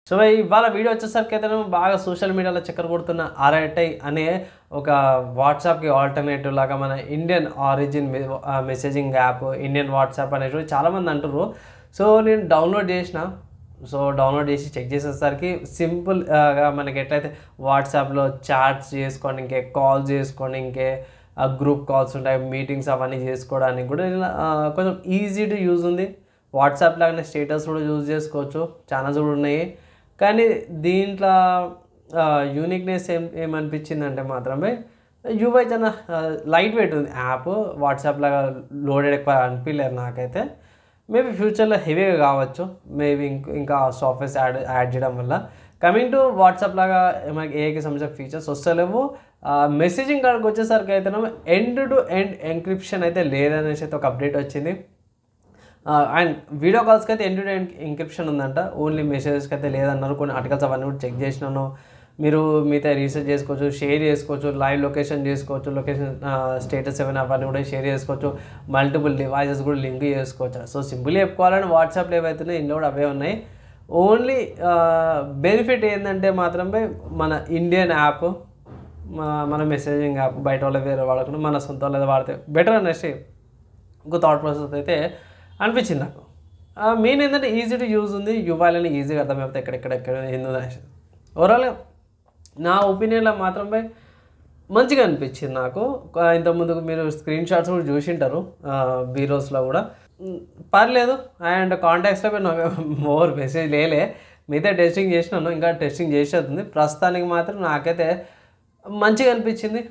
So ఇవాళ video వచ్చేసరికైతే బాగా social మీడియాలో చక్కర కొడుతున్న ఆర్ఐఐ అనే ఒక వాట్సాప్కి ఆల్టర్నేటివ్ లాగా మన Indian origin messaging app Indian WhatsApp అనేటువంటి చాలామంది అంటారు. సో నేను డౌన్లోడ్ చేసిన. సో డౌన్లోడ్ చేసి చెక్ చేసేసరికి సింపుల్గా మనకి ఎట్లయితే వాట్సాప్లో చాట్స్ చేసుకోవడానికి, కాల్స్ చేసుకోవడానికి, గ్రూప్ కాల్స్ ఉంటాయి, మీటింగ్స్ అవన్నీ చేసుకోవడానికి కూడా కొంచెం ఈజీ టు యూజ్ ఉంది. వాట్సాప్ లాగానే స్టేటస్ కూడా యూజ్ చేసుకోవచ్చు, ఛానల్స్ కూడా ఉన్నాయి. కానీ దీంట్లో యూనిక్నెస్ ఏమనిపించిందంటే మాత్రమే యూఐ చాలా లైట్ వెయిట్ ఉంది. యాప్ వాట్సాప్ లాగా లోడెడ్ ఎక్కువ అనిపించలేదు నాకైతే. మేబీ ఫ్యూచర్లో హెవీగా కావచ్చు, మేబీ ఇంకా సాఫ్ట్వేర్స్ యాడ్ చేయడం వల్ల. కమింగ్ టు వాట్సాప్ లాగా మనకి ఏఐకి సంబంధించిన ఫీచర్స్ వస్తలేవు. మెసేజింగ్ కాడికి వచ్చేసరికి అయితే ఎండ్ టు ఎండ్ ఎన్క్రిప్షన్ అయితే లేదనేసి అయితే ఒక అప్డేట్ వచ్చింది. అండ్ వీడియో కాల్స్కి అయితే ఎండ్ టు ఎండ్ ఎన్క్రిప్షన్ ఉందంట, ఓన్లీ మెసేజెస్కి అయితే లేదన్నారు. కొన్ని ఆర్టికల్స్ అవన్నీ కూడా చెక్ చేసినాను. మీరు మీతో రీసెర్చ్ చేసుకోవచ్చు, షేర్ చేసుకోవచ్చు, లైవ్ లొకేషన్ చేసుకోవచ్చు, లొకేషన్ స్టేటస్ ఏమైనా అవన్నీ కూడా షేర్ చేసుకోవచ్చు, మల్టిపుల్ డివైసెస్ కూడా లింక్ చేసుకోవచ్చు. సో సింపుల్గా చెప్పుకోవాలని వాట్సాప్లో ఏవైతున్నాయి ఇందులో కూడా అవే ఉన్నాయి. ఓన్లీ బెనిఫిట్ ఏంటంటే మాత్రమే మన ఇండియన్ యాప్, మన మెసేజింగ్ యాప్ బయట వాళ్ళ వేరే వాడకుండా మన సొంత వాళ్ళది వాడితే బెటర్ అనేసి ఇంకో థాట్ ప్రాసెస్ అయితే అనిపించింది నాకు. మెయిన్ ఏంటంటే ఈజీ టు యూజ్ ఉంది, యూఐలని ఈజీగా అర్థమైపోతే ఎక్కడెక్కడ ఏందో అనేసి. ఓవరాల్గా నా ఒపీనియన్లో మాత్రమే మంచిగా అనిపించింది నాకు. ఇంతకుముందుకు మీరు స్క్రీన్ షాట్స్ కూడా చూసింటారు బీరోస్లో కూడా, పర్లేదు. అండ్ కాంటాక్ట్స్లో మీరు నాకు మోర్ మెసేజ్ లేలే, మిగతా టెస్టింగ్ చేసినాను, ఇంకా టెస్టింగ్ చేసేది. ప్రస్తుతానికి మాత్రం నాకైతే మంచిగా అనిపించింది.